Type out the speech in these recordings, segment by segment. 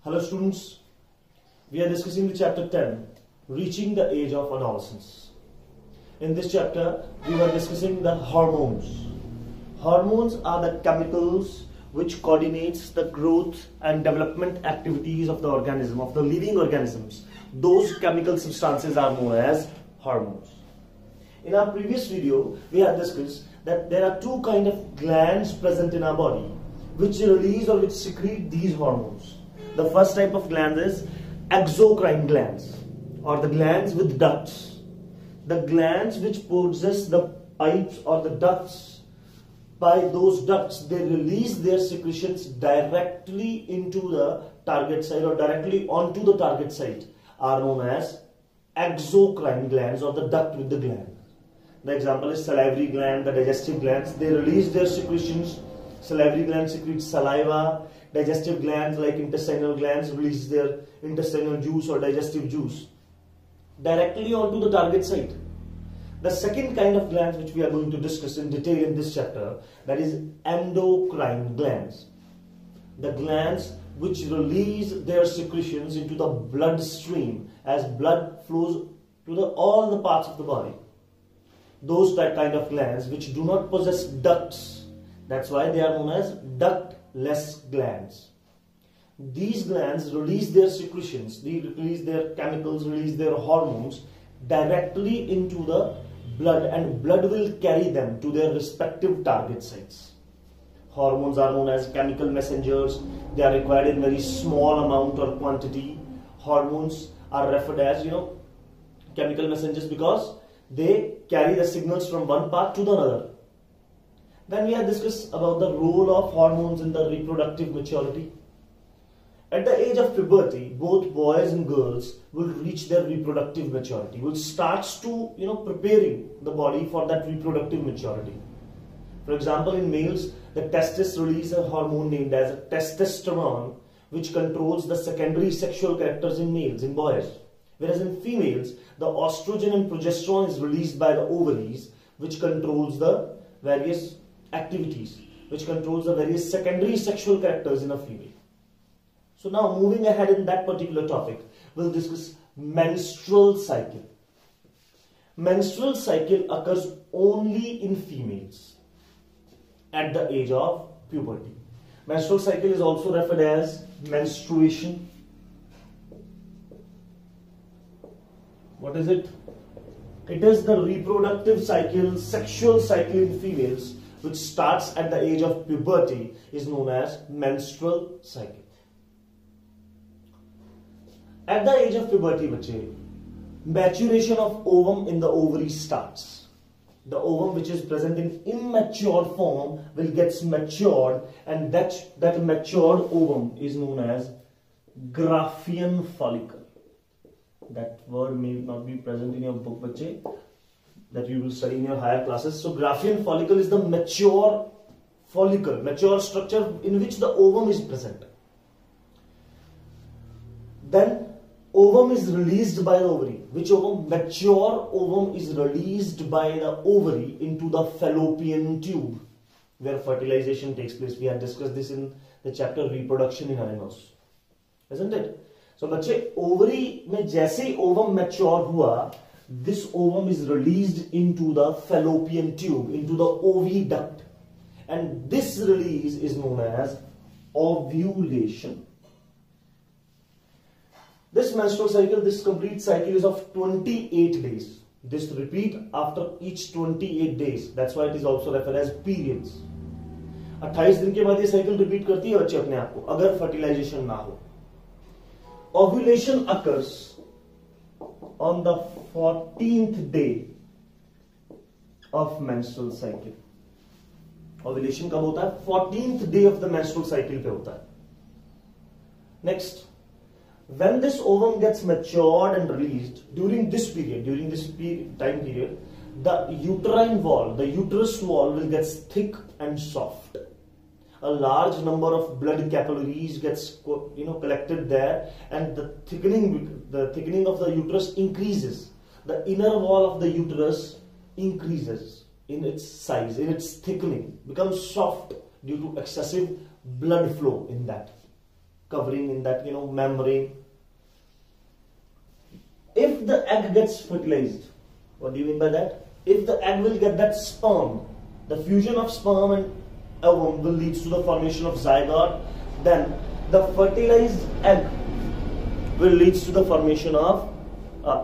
Hello students, we are discussing the chapter 10, Reaching the Age of Adolescence. In this chapter, we were discussing the hormones. Hormones are the chemicals which coordinates the growth and development activities of the organism, of the living organisms. Those chemical substances are known as hormones. In our previous video, we had discussed that there are two kinds of glands present in our body which release or which secrete these hormones. The first type of gland is exocrine glands, or the glands with ducts. The glands which possess the pipes or the ducts, by those ducts they release their secretions directly into the target site or directly onto the target site, are known as exocrine glands or the duct with the gland. The example is salivary gland, the digestive glands. They release their secretions. Salivary gland secretes saliva. Digestive glands like intestinal glands release their intestinal juice or digestive juice directly onto the target site. The second kind of glands which we are going to discuss in detail in this chapter, that is endocrine glands. The glands which release their secretions into the bloodstream as blood flows to all the parts of the body. Those kind of glands which do not possess ducts, that's why they are known as ductless glands. These glands release their secretions, they release their chemicals, release their hormones directly into the blood, and blood will carry them to their respective target sites. Hormones are known as chemical messengers. They are required in very small amount or quantity. Hormones are referred as, chemical messengers because they carry the signals from one part to the other. Then we have discussed about the role of hormones in the reproductive maturity. At the age of puberty, both boys and girls will reach their reproductive maturity, which starts to, preparing the body for that reproductive maturity. For example, in males, the testes release a hormone named as testosterone, which controls the secondary sexual characters in males, in boys. Whereas in females, the estrogen and progesterone is released by the ovaries, which controls the various activities, which controls the various secondary sexual characters in a female. So now moving ahead in that particular topic, we'll discuss menstrual cycle. Menstrual cycle occurs only in females at the age of puberty. Menstrual cycle is also referred as menstruation. What is it? It is the reproductive cycle, sexual cycle in females, which starts at the age of puberty, is known as menstrual cycle. At the age of puberty, maturation of ovum in the ovary starts. The ovum which is present in immature form will get matured, and that matured ovum is known as Graafian follicle. That word may not be present in your book, that you will study in your higher classes. So Graafian follicle is the mature follicle, mature structure in which the ovum is present. Then ovum is released by the ovary. Which ovum? Mature ovum is released by the ovary into the fallopian tube, where fertilization takes place. We had discussed this in the chapter Reproduction in Animals, isn't it? So बच्चे, ovary में जैसे ovum mature हुआ, this ovum is released into the fallopian tube, into the oviduct, and this release is known as ovulation. This menstrual cycle, this complete cycle is of 28 days. This repeat after each 28 days. That's why it is also referred as periods. 28 दिन के बाद ये cycle repeat करती है बच्चे अपने आप को, अगर fertilization ना हो. Ovulation occurs on the 14th day of menstrual cycle. Ovulation कब होता है? 14th day of the menstrual cycle पे होता है. Next, when this ovum gets matured and released, during this time period, the uterine wall, the uterus wall will get thick and soft. A large number of blood capillaries gets collected there, and the thickening of the uterus increases. The inner wall of the uterus increases in its size, in its thickening, becomes soft due to excessive blood flow in that. covering, in that membrane. If the egg gets fertilized, what do you mean by that? If the egg will get that sperm, the fusion of sperm and ovum will lead to the formation of zygote, then the fertilized egg will lead to the formation of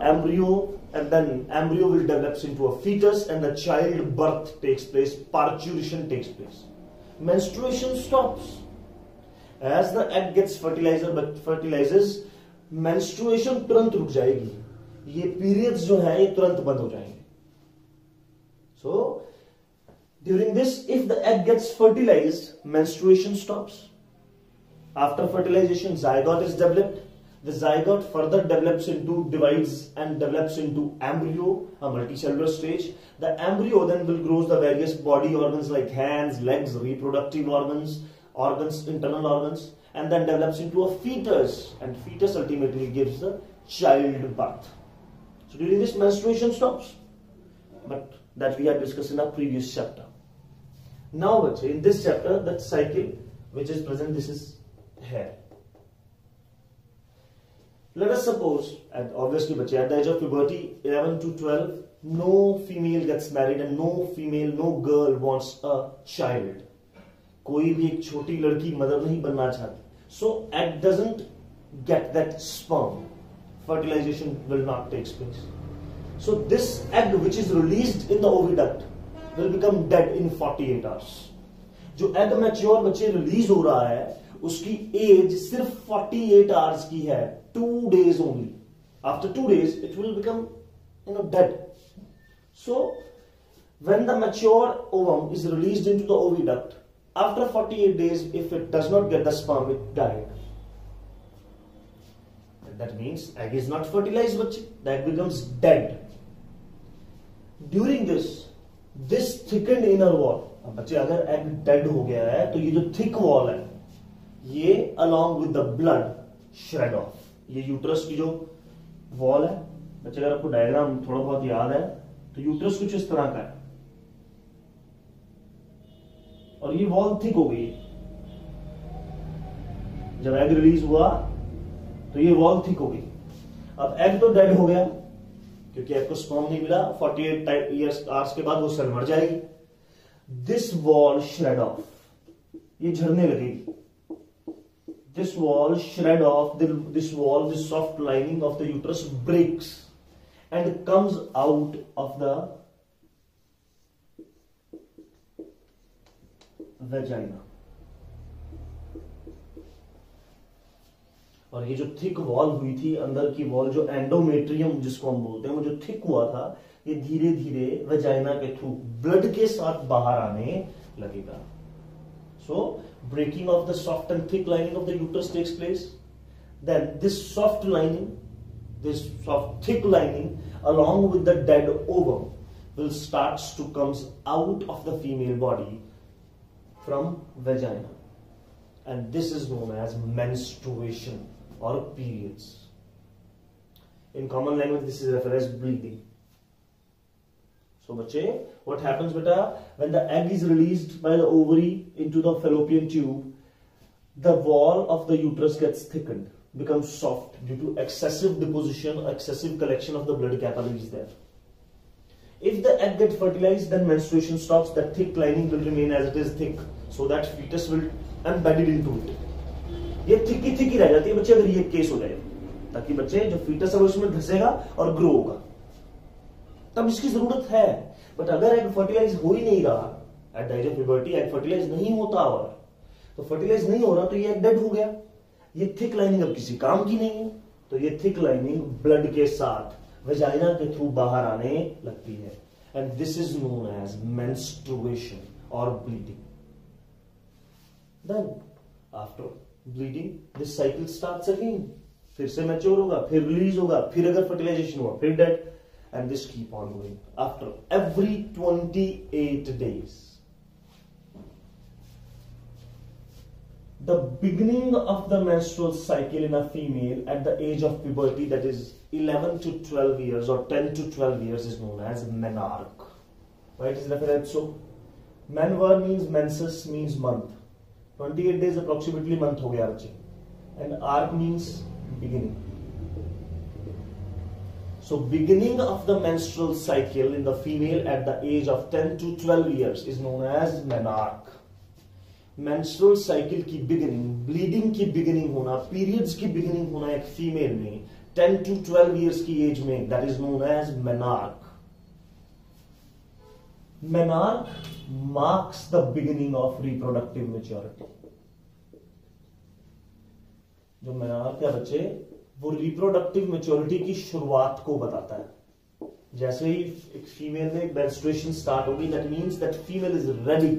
embryo, and then embryo will develop into a fetus, and the child birth takes place, parturition takes place. Menstruation stops. As the egg gets fertilizes, menstruation तुरंत रुक जाएगी. ये periods जो है ये तुरंत बंद हो जाएंगे. So during this, if the egg gets fertilized, menstruation stops. After fertilization, zygote is developed. The zygote further divides and develops into embryo, a multicellular stage. The embryo then will grow the various body organs like hands, legs, reproductive organs, internal organs, and then develops into a fetus, and fetus ultimately gives the child birth. So during this, menstruation stops, but that we had discussed in our previous chapter. Now in this chapter, that cycle which is present, this is hair. Let us suppose, and obviously at the age of puberty, 11 to 12, no female gets married and no girl wants a child. कोई भी एक छोटी लड़की mother नहीं बनना चाहती. So egg doesn't get that sperm. Fertilization will not take place. So this egg which is released in the oviduct will become dead in 48 hours. जो egg mature बच्चे release हो रहा है, उसकी age सिर्फ 48 hours की है, 2 days only. After 2 days, it will become dead. So when the mature ovum is released into the oviduct, after 48 days, if it does not get the sperm, it died. And that means egg is not fertilized, but the egg becomes dead. During this thickened inner wall, अब बच्चे अगर egg dead हो गया है तो ये जो thick wall है ये along with the blood shred off. ये यूट्रस की जो वॉल है, बच्चे अगर आपको डायग्राम थोड़ा बहुत याद है तो यूट्रस कुछ इस तरह का है और ये वॉल थिक हो गई. जब एग रिलीज हुआ तो ये वॉल थिक हो गई. अब एग तो डेड हो गया क्योंकि एग को स्पर्म नहीं मिला. 48 आवर्स के बाद वो सेल मर जाएगी. दिस वॉल श्रेड ऑफ, ये झड़ने लगेगी. This wall shred off, this soft lining of the uterus breaks and comes out of the vagina. और ये जो थिक वॉल हुई थी, अंदर की वॉल, जो एंडोमेट्रियम जिसको हम बोलते हैं, वो जो थिक हुआ था, ये धीरे धीरे वजाइना के थ्रू ब्लड के साथ बाहर आने लगेगा. So breaking of the soft and thick lining of the uterus takes place. Then this soft thick lining along with the dead ovum will start to come out of the female body from vagina, and this is known as menstruation or periods. In common language this is referred as bleeding. So बच्चे, what happens beta, when the egg is released by the ovary into the fallopian tube, the wall of the uterus gets thickened, becomes soft due to excessive deposition, excessive collection of the blood capillaries there. If the egg gets fertilized, then menstruation stops. That thick lining will remain as it is thick, so that fetus will embedded into it. ये thick ही रह जाती है बच्चे अगर ये case हो जाए, ताकि बच्चे जो फीटस है उसमें धसेगा और ग्रो होगा, तब इसकी जरूरत है. बट अगर एग फर्टिलाइज हो ही नहीं रहा, at the age of puberty egg fertilize नहीं होता, और तो फर्टिलाइज नहीं हो रहा तो ये एग डेड हो गया. ये थिक लाइनिंग अब किसी काम की नहीं है, तो ये थिक लाइनिंग ब्लड के साथ वजाइना के थ्रू बाहर आने लगती है, and this is known as menstruation और bleeding. Then after bleeding this cycle starts again. फिर से मैच्योर होगा, फिर रिलीज होगा, फिर अगर फर्टिलाइजेशन हुआ फिर dead, and this keep on going after every 28 days. The beginning of the menstrual cycle in a female at the age of puberty, that is 11 to 12 years or 10 to 12 years, is known as menarche. Why it is referred so? Menvar means menses, means month. 28 days approximately month हो गया बच्चे, and arc means beginning. So beginning of the menstrual cycle in the female at the age of 10 to 12 years is known as menarche. Menstrual cycle की beginning, bleeding की beginning होना, periods की beginning होना एक female में 10 to 12 years की age में, that is known as menarche. Menarche marks the beginning of reproductive maturity. जो menarche है बच्चे, वो रिप्रोडक्टिव मेच्योरिटी की शुरुआत को बताता है. जैसे ही एक फीमेल में मेंस्ट्रुएशन स्टार्ट होगी, that means that female is ready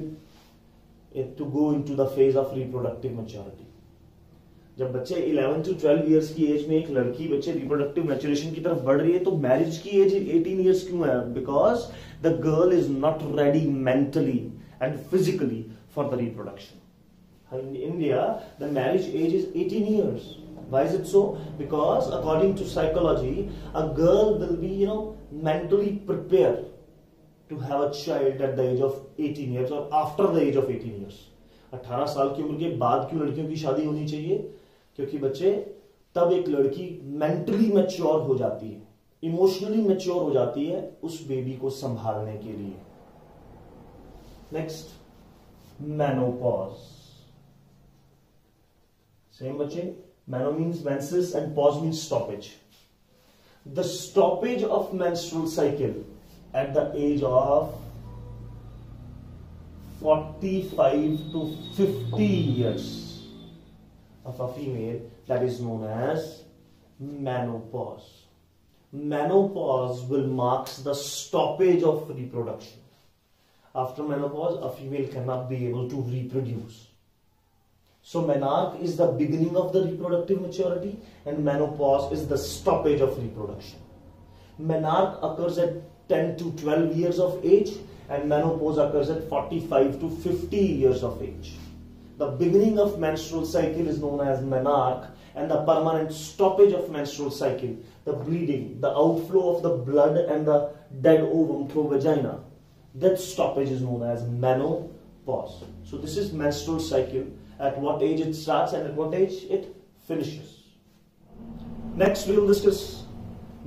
to go into the phase of reproductive maturity. जब बच्चे 11 टू 12 इयर्स की एज में एक लड़की बच्चे रिप्रोडक्टिव मैच्योरेशन की तरफ बढ़ रही है, तो मैरिज की एज 18 इयर्स क्यों है? Because the girl is not ready mentally and physically for the reproduction. In India, the marriage age is 18 years. Why is it so? Because according to psychology, a girl will be, mentally prepared to have a child at the age of 18 years or after the age of 18 years. 18 साल की उम्र के बाद क्यों लड़कियों की शादी होनी चाहिए? क्योंकि बच्चे तब एक लड़की मेंटली मैच्योर हो जाती है, इमोशनली मैच्योर हो जाती है उस बेबी को संभालने के लिए. Next, menopause. Same बच्चे, meno means menses and pause means stoppage. The stoppage of menstrual cycle at the age of 45 to 50 years of a female, that is known as menopause. Menopause will mark the stoppage of reproduction. After menopause, a female cannot be able to reproduce. So menarche is the beginning of the reproductive maturity and menopause is the stoppage of reproduction. Menarche occurs at 10 to 12 years of age and menopause occurs at 45 to 50 years of age. The beginning of menstrual cycle is known as menarche and the permanent stoppage of menstrual cycle, the bleeding, the outflow of the blood and the dead ovum through vagina, that stoppage is known as menopause. So this is menstrual cycle. At what age it starts and at what age it finishes. Next we will discuss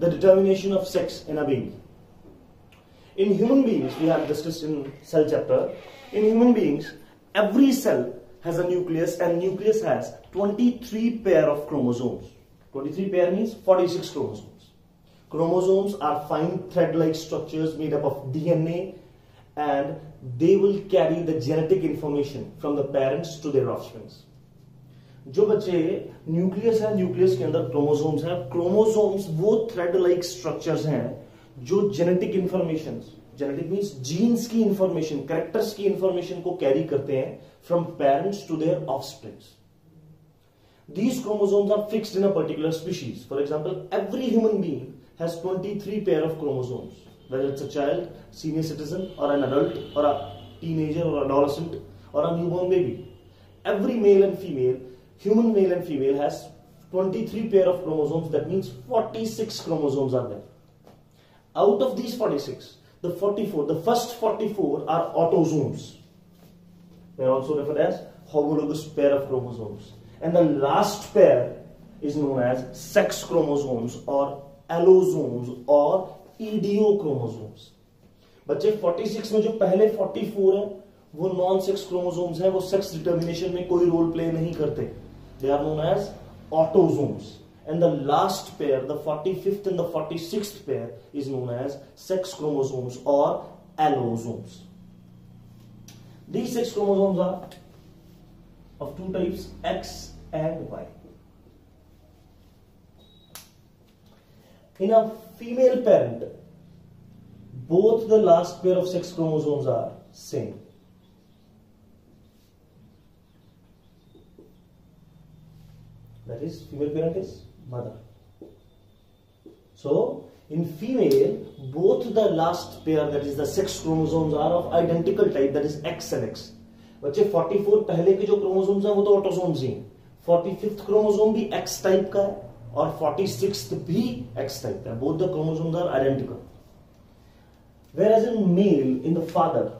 the determination of sex in a being. In human beings, we have discussed in cell chapter, in human beings every cell has a nucleus and nucleus has 23 pair of chromosomes. 23 pair means 46 chromosomes. Chromosomes are fine thread-like structures made up of DNA and they will carry the genetic information from the parents to their offspring. जो बच्चे nucleus है, nucleus के अंदर chromosomes हैं. Chromosomes वो thread like structures हैं जो genetic information, genetic means genes की इंफॉर्मेशन, कैरेक्टर्स की इंफॉर्मेशन को कैरी करते हैं from parents to their offsprings. These chromosomes are fixed in a particular species. For example, every human being has 23 pair of chromosomes. Whether it's a child, senior citizen, or an adult, or a teenager, or adolescent, or a newborn baby. Every male and female, human male and female has 23 pair of chromosomes. That means 46 chromosomes are there. Out of these 46, the first 44 are autosomes. They are also referred as homologous pair of chromosomes. And the last pair is known as sex chromosomes or allosomes or idiochromosomes. बच्चे 46 में जो पहले 44 है वो non sex chromosomes हैं, वो sex determination में कोई रोल प्ले नहीं करते. They are known as autosomes. And the last pair, the 45th and the 46th pair is known as sex chromosomes और allosomes. These sex chromosomes are of two types, X and Y. In a female parent, both the last pair of sex chromosomes are same. That is, female parent is mother. So, in female, both the last pair, that is the sex chromosomes, are of identical type, that is X and X. बच्चे 44 पहले के जो chromosomes हैं वो तो autosomes ही हैं. 45th chromosome भी X type का है और 46th भी X type का. Both the chromosomes are identical. Whereas in male, in the father,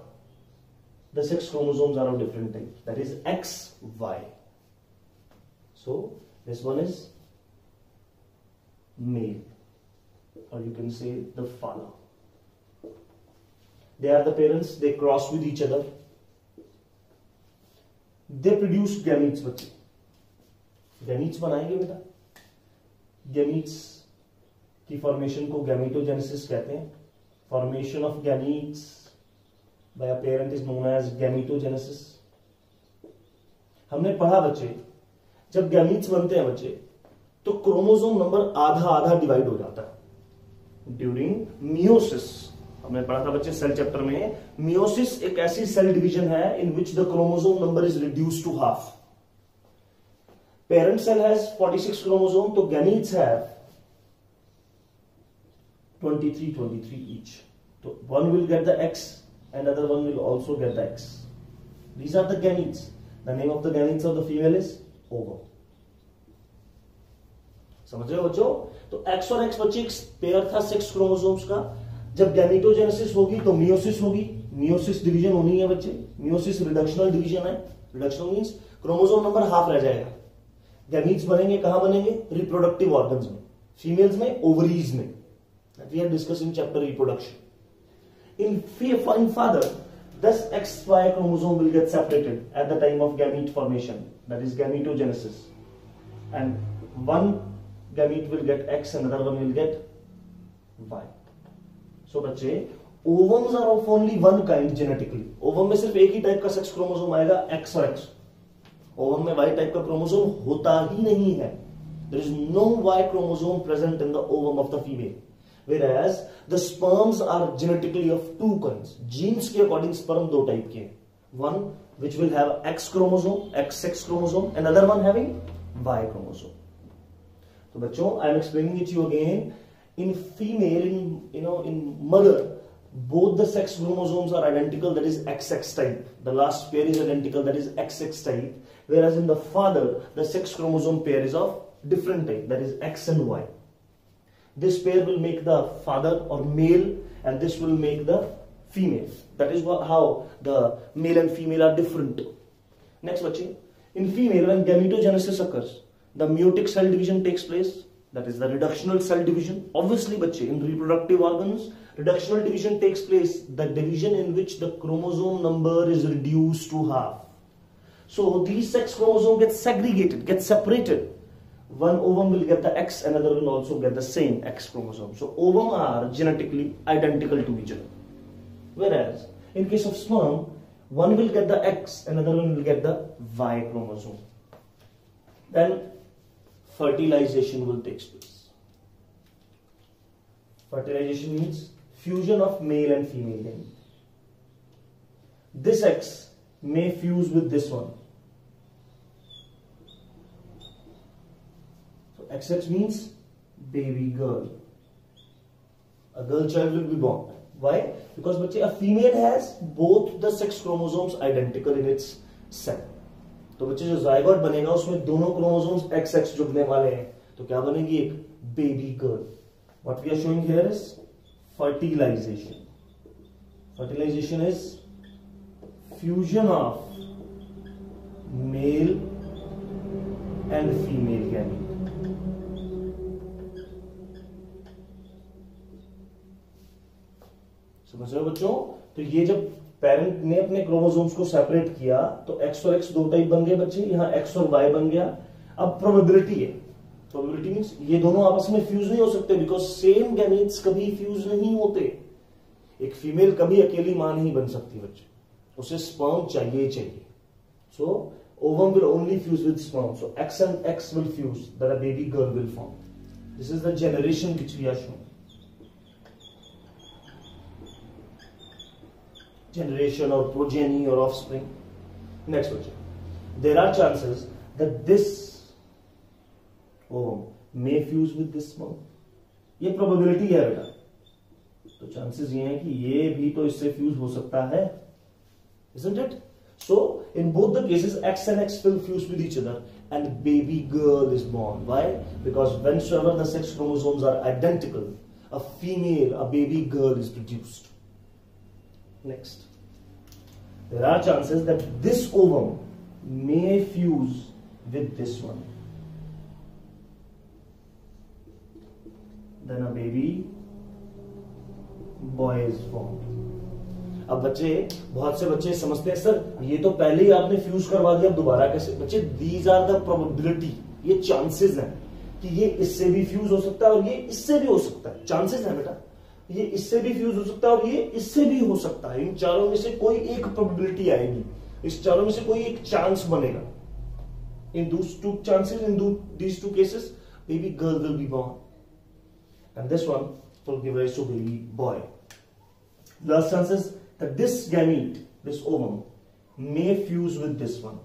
the sex chromosomes are of different type. That is X, Y. So This one is male, or you can say the father. They are the parents. They cross with each other. They produce gametes. बच्चे gametes बनाएंगे बेटा. Gametes की formation को gametogenesis कहते हैं. Formation of gametes by a parent is known as gametogenesis. हमने पढ़ा बच्चे, जब गैमीट्स बनते हैं बच्चे तो क्रोमोसोम नंबर आधा आधा डिवाइड हो जाता है ड्यूरिंग मियोसिस. हमने पढ़ा था बच्चे सेल चैप्टर में, मियोसिस एक ऐसी सेल डिवीजन है in which the chromosome number is reduced to half. Parent cell has 46 chromosome, तो gametes have 23 each. So one will get the X and other one will also get the X. These are the gametes. The name of the gametes of the female is ovum. समझ रहे हो बच्चों? तो X और X बच्चे एक pair था 6 chromosomes का. जब गैमेटोजेनेसिस होगी तो मियोसिस होगी. मियोसिस डिवीजन होनी है बच्चे. मियोसिस रिडक्शनल डिवीजन है. Reductional means chromosome number half रह जाएगा. गैमीट्स बनेंगे कहां बनेंगे? रिप्रोडक्टिव ऑर्गन्स में. फीमेल्स में ओवरीज में. We are discussing chapter reproduction. In father, this XY chromosome will get separated at the time of gamete formation, that is gametogenesis, and one gamete will get X and another one will get Y. So बच्चे, ovums are of only one kind genetically. ovum में सिर्फ एक ही type का sex chromosome आएगा, X और X. ovum में Y type का chromosome होता ही नहीं है. There is no Y chromosome present in the ovum of the female. Whereas the sperms are genetically of two kinds. Genes के according sperm दो type के. One which will have X chromosome, X sex chromosome, and another one having Y chromosome. तो बच्चों, I am explaining it to you again. In female, in mother, both the sex chromosomes are identical. That is XX type. The last pair is identical. That is XX type. Whereas in the father, the sex chromosome pair is of different type. That is X and Y. This pair will make the father or male, and this will make the female. That is how the male and female are different. Next, bache, in female, when gametogenesis occurs, the meiotic cell division takes place. That is the reductional cell division. Obviously, bache, in reproductive organs, reductional division takes place. The division in which the chromosome number is reduced to half. So these sex chromosomes get segregated, get separated. One ovum will get the X, another will also get the same X chromosome. So ovum are genetically identical to each other. Whereas in case of sperm, one will get the X, another one will get the Y chromosome. Then fertilization will take place. Fertilization means fusion of male and female gamete. This X may fuse with this one. XX means baby girl. A girl child will be born. Why? Because बच्चे, a female has both the sex chromosomes identical in its cell. तो बच्चे जो zygote बनेगा उसमें दोनों chromosomes XX जुड़ने वाले हैं. तो क्या बनेगी? एक baby girl. What we are showing here is fertilization. Fertilization is fusion of male and female gamete. समझ रहे हो बच्चों? तो ये जब पेरेंट ने अपने क्रोमोसोम्स को सेपरेट किया तो X और X दो टाइप बन गए बच्चे. यहाँ X और Y बन गया. अब प्रोबेबिलिटी है. प्रोबेबिलिटी मींस ये दोनों आपस में फ्यूज नहीं हो सकते, बिकॉज सेम गैमेट्स कभी फ्यूज नहीं होते. एक फीमेल कभी अकेली मां नहीं बन सकती बच्चे, उसे स्पर्म चाहिए. सो ovum will only fuse with sperm. So X and X will fuse, that a baby girl will form. This is the generation which we are showing. Generation or progeny or offspring. Next question. There are chances that this ovum may fuse with this sperm. ये probability है बेटा. तो chances ये हैं कि ये भी तो इससे fuse हो सकता है, isn't it? So in both the cases, X and X will fuse with each other, and baby girl is born. Why? Because whensoever the sex chromosomes are identical, a female, a baby girl is produced. Next, there are chances that this ovum may fuse with this one. Boy is formed. अब बच्चे, बहुत से बच्चे समझते हैं sir ये तो पहले ही आपने फ्यूज करवा दिया, अब दोबारा कैसे? बच्चे, दीज आर द प्रोबेबिलिटी, ये चांसेस हैं कि ये इससे भी फ्यूज हो सकता है और ये इससे भी हो सकता है। चांसेस है बेटा, ये इससे भी फ्यूज हो सकता है और ये इससे भी हो सकता है। इन चारों में से कोई एक प्रोबेबिलिटी आएगी, इस चारों में से कोई एक चांस बनेगा। इन those two chances, in these two cases, baby girl will be born, and this one will give rise to baby boy. The chances that this gamete, this ovum, may fuse with this one.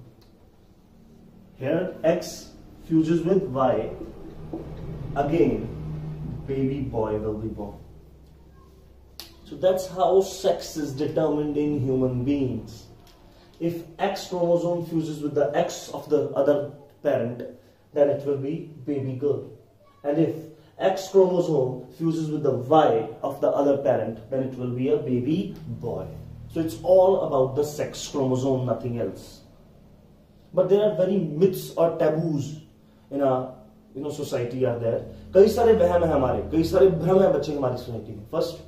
Here X fuses with Y. Again, baby boy will be born. So that's how sex is determined in human beings. If X chromosome fuses with the X of the other parent, then it will be baby girl. And if X chromosome fuses with the Y of the other parent, then it will be a baby boy. So it's all about the sex chromosome, nothing else. But there are very myths or taboos in our society are there. कई सारे वहम है हमारे, कई सारे भ्रम है बच्चे हमारी सोसाइटी में. First,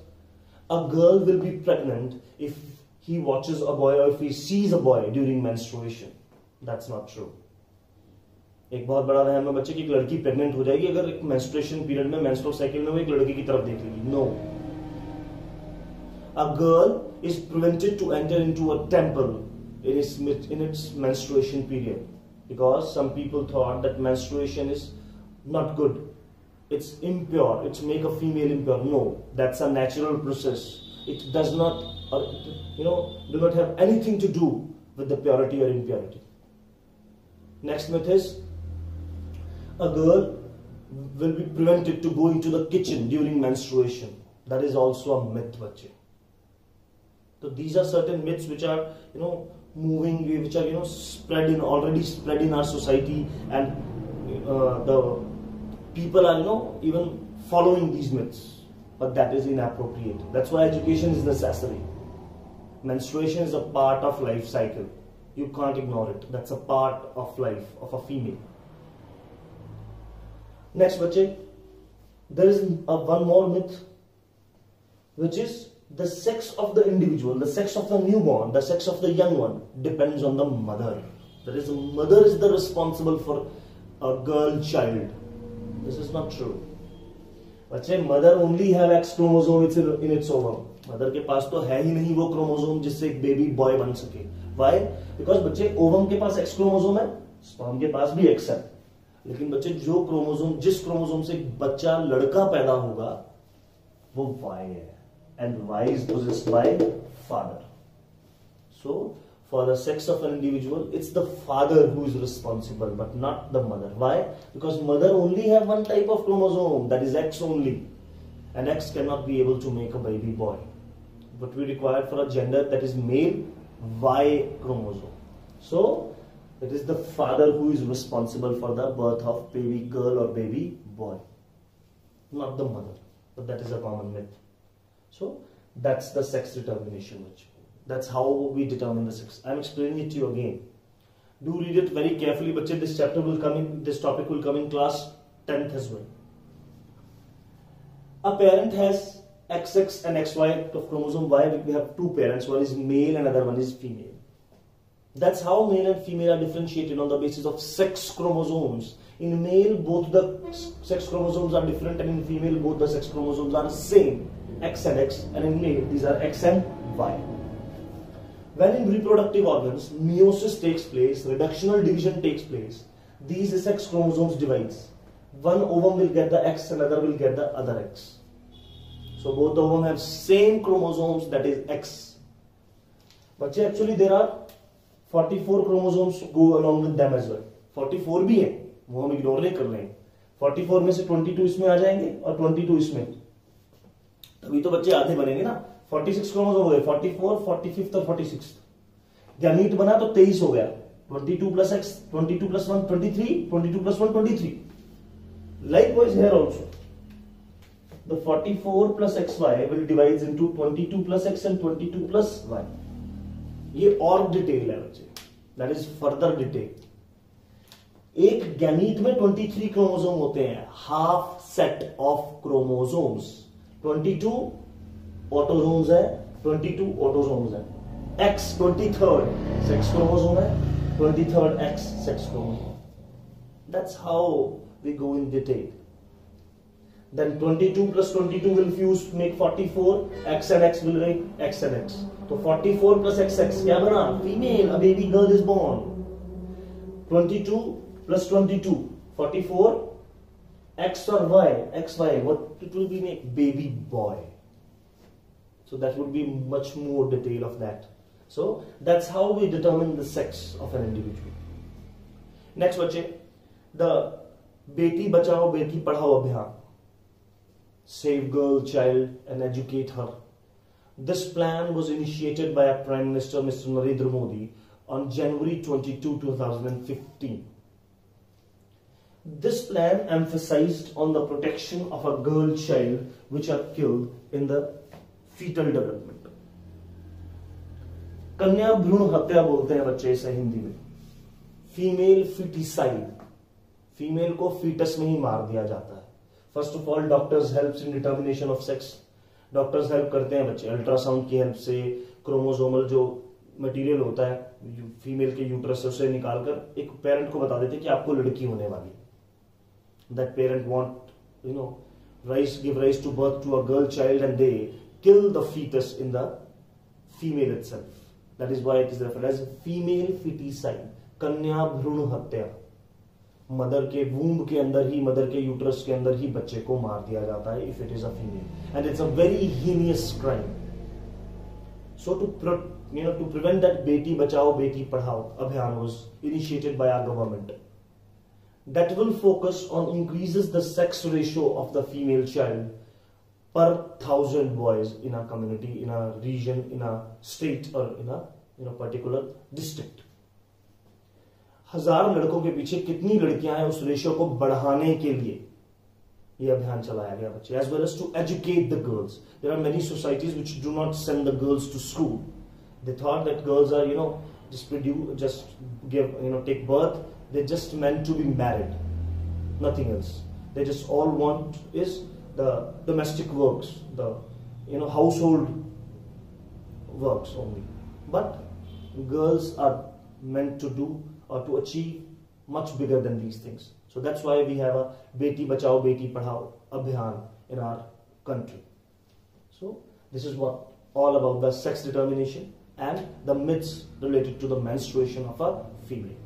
a girl will be pregnant if he watches a boy or if he sees a boy during menstruation. That's not true. एक बहुत बड़ा वहम है बच्चे की एक लड़की प्रेग्नेंट हो जाएगी अगर एक मेंस्ट्रुएशन पीरियड में, मेंस्ट्रुअल साइकिल में वो एक लड़की की तरफ देख लेगी. No. A girl is prevented to enter into a temple in its menstruation period because some people thought that menstruation is not good. It's impure. It's make a female impure. No, that's a natural process. It does not, do not have anything to do with the purity or impurity. Next myth is a girl will be prevented to go into the kitchen during menstruation. That is also a myth, bache. So these are certain myths which are, moving, which are, already spread in our society, and the people are, even following these myths. But that is inappropriate. That's why education is necessary. Menstruation is a part of life cycle. You can't ignore it. That's a part of life of a female. Next, bache, there is one more myth, which is the sex of the individual, the sex of the newborn, the sex of the young one depends on the mother. That is, the mother is the responsible for a girl child. This is not true. बच्चे, mother only have x chromosome in its ovum. Mother के पास तो है ही नहीं वो chromosome जिससे एक baby boy बन सके. व्हाई? बिकॉज बच्चे, ओवम के पास एक्स क्रोमोसोम है, स्पर्म के पास भी एक्स है, लेकिन बच्चे जो क्रोमोसोम, जिस क्रोमोसोम से एक बच्चा लड़का पैदा होगा वो वाई है, and Y is possessed by father. So for the sex of an individual, it's the father who is responsible, but not the mother. Why? Because mother only have one type of chromosome, that is X only, and X cannot be able to make a baby boy. But we require for a gender that is male, Y chromosome. So it is the father who is responsible for the birth of baby girl or baby boy, not the mother. But that is a common myth. So that's the sex determination. That's how we determine the sex. I'm explaining it to you again. Do read it very carefully, bache. This chapter will come in, this topic will come in class 10th as well. A parent has XX and XY of chromosome Y. We have two parents. One is male and other one is female. That's how male and female are differentiated on the basis of sex chromosomes. In male, both the sex chromosomes are different, and in female, both the sex chromosomes are the same, X and X, and in male, these are X and Y. When in reproductive organs, meiosis takes place, reductional division takes place, these sex chromosomes divides. One ovum will get the X, another will get the other X. So both the ovum have same chromosomes, that is X. But actually there are 44 chromosomes go along with them as well. 44 भी हैं, वो हम ignore नहीं कर रहे हैं. 44 में से 22 इसमें आ जाएंगे और 22 इसमें, तभी तो बच्चे आधे बनेंगे ना. 46 क्रोमोसोम हो गए, 44, 45 और 46. गैमीट बना तो 23 हो गया. 22 plus X, 22 plus 1, 23, 22 plus 1, 23. Likewise here also. The 44 plus XY will divide into 22 plus X and 22 plus Y. ये और डिटेल है बच्चे. That is further detail. एक गैमीट में 23 क्रोमोसोम होते हैं, half set of chromosomes. 22 autosomes है, 22 ऑटोसोम्स है, X 23rd सेक्स क्रोमोसोम है, 23rd X sex chromosome. That's how we go in detail. Then 22 plus 22 will fuse to make 44. X and X will make X and X. So 44 plus XX क्या बना? Female. A baby girl is born. 22 plus 22, 44. X or Y? XY. What it will be make? Baby boy. So that would be much more detail of that. So that's how we determine the sex of an individual. Next बच्चे, the Beti Bachao Beti Padhao अभियान. Save girl, child and educate her. This plan was initiated by our Prime Minister Mr. Narendra Modi on January 22, 2015. This plan emphasized on the protection of a girl child which are killed in the fetal development. कन्या भ्रूण हत्या बोलते हैं बच्चे इसे हिंदी में. Female foeticide, female को foetus में ही मार दिया जाता है. First of all doctors helps in determination of sex. Doctors help करते हैं बच्चे अल्ट्रासाउंड की हेल्प से. क्रोमोसोमल जो मटेरियल होता है फीमेल के यूट्रस से उसे निकालकर एक पेरेंट को बता देते हैं कि आपको लड़की होने वाली. That parent want give rise to birth to a girl child and they kill the fetus in the female itself. That is why it is referred as female feticide. कन्या भ्रूण हत्या. मदर के वूम्ब के अंदर ही, mother के uterus के अंदर ही बच्चे को मार दिया जाता है if it is a female, and it's a very heinous crime. So to prevent that Beti Bachao Beti Padhao अभियान was initiated by our government. That will focus on increases the sex ratio of the female child per 1,000 boys in a community, in a region, in a state or in a particular district. 1000 लड़कों के पीछे कितनी लड़कियां हैं उस ratio को बढ़ाने के लिए यह अभियान चलाया गया बच्चे. As well as to educate the girls. There are many societies which do not send the girls to school. They thought that girls are take birth. They're just meant to be married, nothing else. They just all want is the domestic works, the household works only. But girls are meant to do or to achieve much bigger than these things. So that's why we have a Beti Bachao Beti Padhao Abhiyan in our country. So this is what all about the sex determination and the myths related to the menstruation of a female.